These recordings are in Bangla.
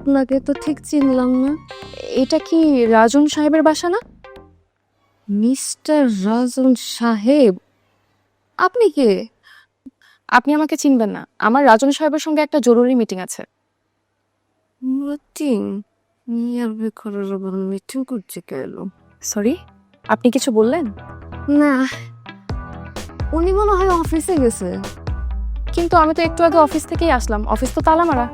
আপনাকে তো ঠিক চিনলাম না। এটা কি রাজন সাহেবের বাসা না? মিস্টার রাজন সাহেব, আপনি কে? আপনি আমাকে চিনবেন না, আমার রাজন সাহেবের সঙ্গে একটা জরুরি মিটিং আছে। মিটিং? মিয়ার বেকারের আবার মিটিং করছে কেন? সরি, আপনি কিছু বললেন? না, উনি মনে হয় অফিসে গেছে। কিন্তু আমি তো একটু আগে অফিস থেকেই আসলাম, অফিস তো তালা মারা।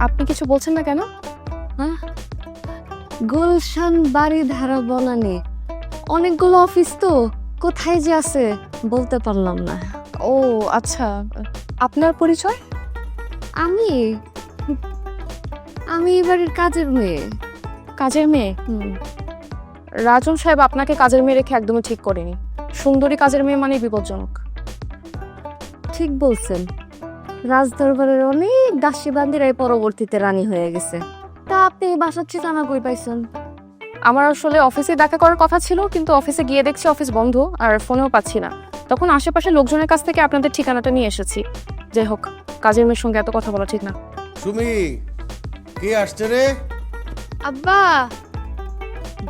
আপনি কিছু বলছেন না কেন? হ্যাঁ, গুলশান বাড়ি ধারা বনানি, অনেকগুলো অফিস তো, কোথায় যে আছে বলতে পারলাম না। ও আচ্ছা, আপনার পরিচয়? আমি আমি এই বাড়ির কাজের মেয়ে। কাজের মেয়ে? রাজন সাহেব আপনাকে কাজের মেয়ে রেখে একদমই ঠিক করেনি। সুন্দরী কাজের মেয়ে মানে বিপজ্জনক। ঠিক বলছেন, রাজদরবারের অনেক দাসী বান্দিরাই পরবর্তীতে রানী হয়ে গেছে। তা আপনি এই বাসার ঠিকানা কই পাইছেন? আমার আসলে অফিসে দেখা করার কথা ছিল, কিন্তু অফিসে গিয়ে দেখছি অফিস বন্ধ আর ফোনেও পাচ্ছি না। তখন আশেপাশে লোকজনের কাছ থেকে আপনাদের ঠিকানাটা নিয়ে এসেছি। যাই হোক, কাজের মেয়ের সঙ্গে এত কথা বলা ঠিক না। সুমি, কে আসছে রে? আব্বা,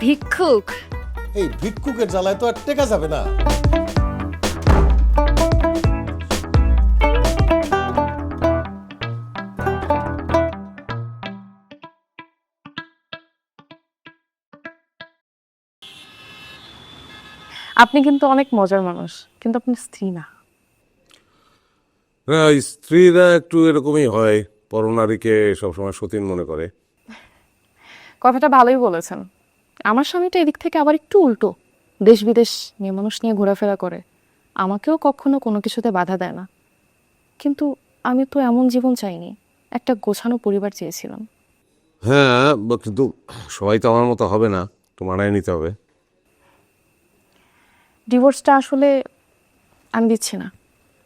ভিক্ষুক। এই ভিক্ষুকের জ্বালায় তো আর টেকা যাবে না। আপনি কিন্তু অনেক মজার মানুষ, কিন্তু আপনার স্ত্রী না। হ্যাঁ, স্ত্রীরা একটু এরকমই হয়, পরনারীকে সবসময় সতীন মনে করে। কথাটা ভালোই বলেছেন। আমার স্বামীটা এদিক থেকে আবার একটু উল্টো, দেশ বিদেশ মেয়ে মানুষ নিয়ে ঘোরাফেরা করে, আমাকেও কখনো কোনো কিছুতে বাধা দেয় না। কিন্তু আমি তো এমন জীবন চাইনি, একটা গোছানো পরিবার চেয়েছিলাম। হ্যাঁ, কিন্তু সবাই তো আমার মতো হবে না, তো মানায় নিতে হবে। ডিভোর্সটা আসলে আমি দিচ্ছি না,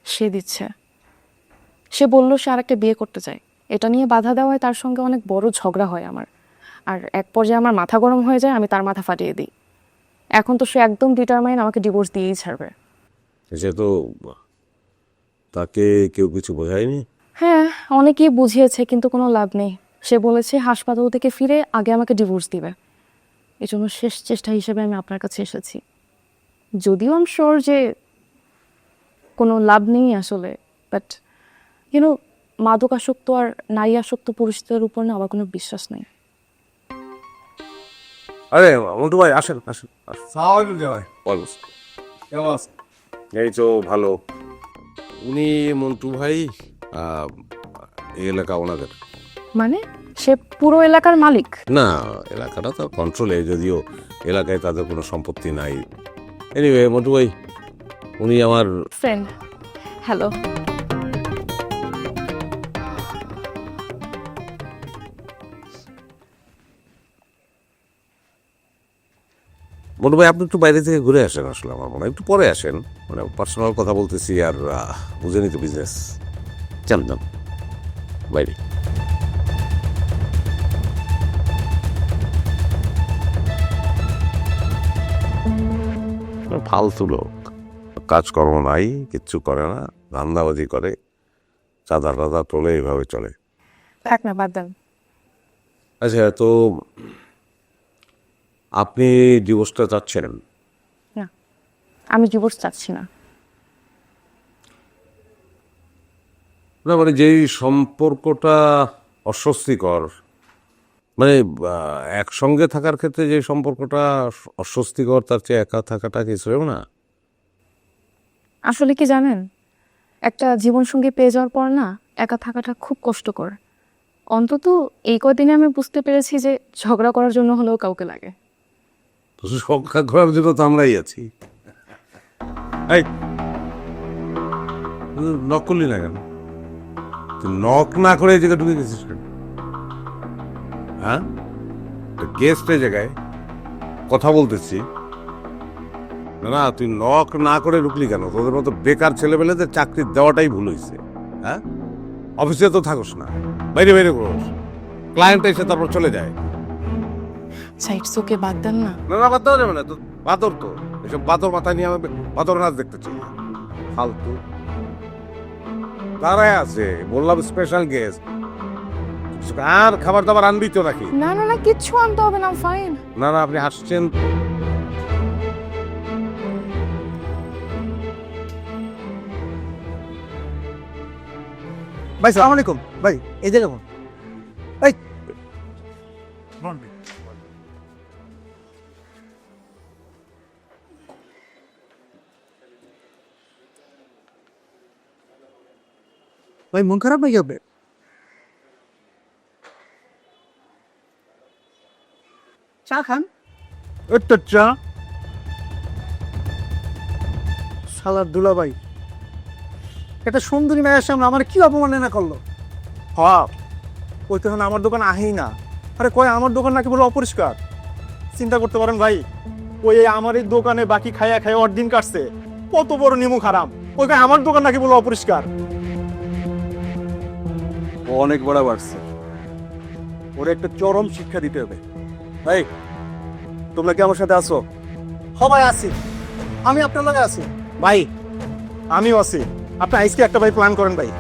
সে দিচ্ছে। সে বলল সে আরেকটা বিয়ে করতে চায়। এটা নিয়ে বাধা দেওয়ায় তার সঙ্গে অনেক বড় ঝগড়া হয় আমার, আর এক পর্যায়ে আমার মাথা গরম হয়ে যায়, আমি তার মাথা ফাটিয়ে দিই। এখন তো সে একদম ডিটারমাইন আমাকে ডিভোর্স দিয়েই ছাড়বে। সে তো, তাকে কেউ কিছু বোঝায়নি। হ্যাঁ, অনেকেই বুঝিয়েছে, কিন্তু কোনো লাভ নেই। সে বলেছে হাসপাতাল থেকে ফিরে আগে আমাকে ডিভোর্স দিবে। এই জন্য শেষ চেষ্টা হিসেবে আমি আপনার কাছে এসেছি। যদিও আমি শিওর যে কোনো লাভ নেই আসলে, বাট ইউনো, মাদকাসক্ত আর নারী আসক্ত পুরুষদের উপর না আমার কোনো বিশ্বাস নেই। আরে মন্টু ভাই, আসেন আসেন আসেন। সালামালাইকুম জামাই। বল। কেমন আছেন? এই তো ভালো। উনি মন্টু ভাই, এই এলাকা ওনাদের। মানে সে পুরো এলাকার মালিক? না, এলাকাটা তো কন্ট্রোলে, যদিও এলাকায় তাদের কোনো সম্পত্তি নাই। এনিওয়ে, মন্টু ভাই উনি আমার ফ্রেন্ড। হ্যালো। মন্টু ভাই, আপনি একটু বাইরে থেকে ঘুরে আসেন। আসলে আমার মনে হয় একটু পরে আসেন, মানে পার্সোনাল কথা বলতেছি, আর বুঝেনি তো বিজনেস। যান যান বাইরে। ফালতু লোক, কাজকর্ম নাই, কিচ্ছু করে না, ধান্দাবাজি করে, চাঁদা টাদা তোলে, এইভাবে চলে। থাক না, বাদ দেন। আচ্ছা, তো আপনি ডিভোর্সটা চাচ্ছেন? না, আমি ডিভোর্স চাচ্ছি না। না, মানে যেই সম্পর্কটা অস্বস্তিকর, মানে একসঙ্গে থাকার ক্ষেত্রে যে সম্পর্কটা অস্বস্তিকর, তার চেয়ে একা থাকাটা কিছুও না। আসলে কি জানেন, একটা জীবনসঙ্গী পেয়ে যাওয়ার পর না একা থাকাটা খুব কষ্টকর। অন্তত এই কদিনে আমি বুঝতে পেরেছি যে ঝগড়া করার জন্য হলেও কাউকে লাগে। তো সংখ্যা করার জন্য তো আমরাই আছি। এই নক করলি না কেন? তুই নক না করে এই জায়গায় ঢুকে গেছিস কেন? হ্যাঁ, গেস্ট এই জায়গায় কথা বলতেছি। না না, তুই নক না করে ঢুকলি কেন? তোদের মতো বেকার ছেলেমেয়েদের চাকরি দেওয়াটাই ভুল হয়েছে। হ্যাঁ, অফিসে তো থাকোস না, বাইরে বাইরে করোস, ক্লায়েন্ট এসে তারপর চলে যায়। সাইডস ওকে, বাদ দেন না। না না, বাদ দেওয়া যাবে না তো, বাদর তো এসব বাদর মাথায় নিয়ে আমি বাদর নাচ দেখতে চাই। ফালতু। দাঁড়ায় আছে, বললাম স্পেশাল গেস্ট। আর খাবার দাবার আনবি তো নাকি? না না না, কিচ্ছু আনতে হবে না, ফাইন। না না, আপনি হাসছেন। ভাই সালাম আলাইকুম ভাই, এই যে কেমন এই ভাই মন খারাপ নাকি হবে? চা খান। একটা চা। সালার দুলা ভাই, একটা সুন্দরী মেয়ের সামনে আমার কি অপমাননা করলো। হ্যাঁ, ওই তখন আমার দোকান আহেই না। আরে কয় আমার দোকান নাকি বলে অপরিষ্কার। চিন্তা করতে পারেন ভাই, ওই আমার এই দোকানে বাকি খাইয়া খাইয়া ওর দিন কাটছে, কত বড় নিমুখ হারাম। ওই কয় আমার দোকান নাকি বলে অপরিষ্কার। ও অনেক বড় বাড়ছে, ওরে একটা চরম শিক্ষা দিতে হবে। ভাই তোমরা কি আমার সাথে আসো? সবাই আছি, আমি আপনার লগে আছি। ভাই আমিও আছি, আপনি আজকে একটা ভাই প্ল্যান করেন ভাই।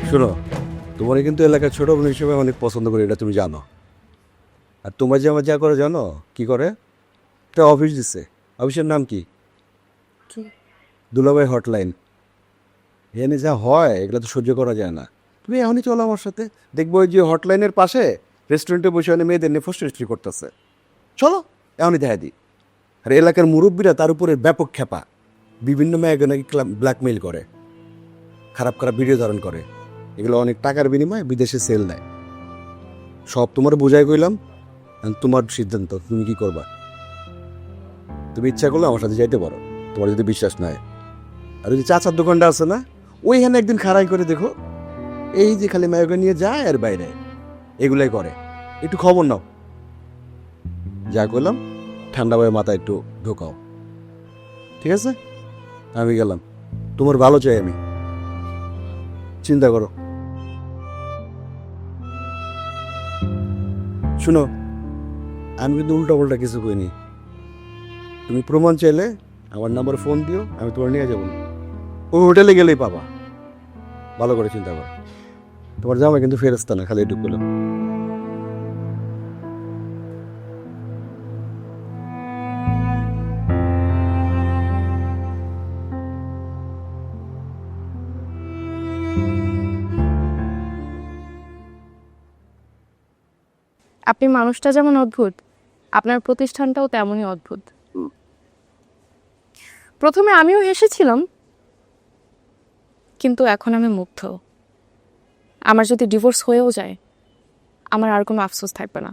শোনো, তোমার কিন্তু এলাকার ছোট বোন হিসেবে অনেক পছন্দ করি, এটা তুমি জানো। আর তোমার যে আমার যা করে জানো কি করে? একটা অফিস দিচ্ছে, অফিসের নাম কি? দুলাভাই হটলাইন। এখানে যা হয় এগুলো তো সহ্য করা যায় না। তুমি এখনই চলো আমার সাথে, দেখবো ওই যে হটলাইনের পাশে রেস্টুরেন্টে বসে অনেক মেয়েদের নিয়ে ফস্ট্রি করতেছে। চলো এখনই দেখা দিই। আর এলাকার মুরব্বীরা তার উপরে ব্যাপক খেপা, বিভিন্ন মেয়েকে নাকি ব্ল্যাকমেইল করে, খারাপ খারাপ ভিডিও ধারণ করে, এগুলো অনেক টাকার বিনিময়ে বিদেশে সেল দেয়। সব তোমার বোঝাই কইলাম, তোমার সিদ্ধান্ত, তুমি কি করবা। তুমি ইচ্ছা করলে আমার সাথে যাইতে পারো, তোমার যদি বিশ্বাস নাই। আর ওই যে চাচার দোকানটা আছে না, ওইখানে একদিন খাড়াই করে দেখো, এই যে খালি মায়োকে নিয়ে যায় আর বাইরে এগুলাই করে। একটু খবর নাও, যা করলাম ঠান্ডা হয়ে মাথা একটু ঢোকাও, ঠিক আছে? আমি গেলাম, তোমার ভালো চাই আমি, চিন্তা করো। শুনো, আমি কিন্তু উল্টা পাল্টা কিছু কইনি। তুমি প্রমাণ চাইলে আমার নাম্বার ফোন দিও, আমি তোমার নিয়ে যাবো। ওই হোটেলে গেলেই পাবা। ভালো করে চিন্তা করো, তোমার জামা কিন্তু ফেরস্তা না, খালি এটুকু বললাম। আপনি মানুষটা যেমন অদ্ভুত, আপনার প্রতিষ্ঠানটাও তেমনই অদ্ভুত। প্রথমে আমিও হেসেছিলাম, কিন্তু এখন আমি মুগ্ধ। আমার যদি ডিভোর্স হয়েও যায়, আমার আর কোনো আফসোস থাকবে না।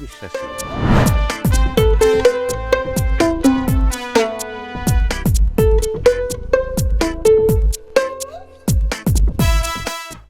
বিশ্বাস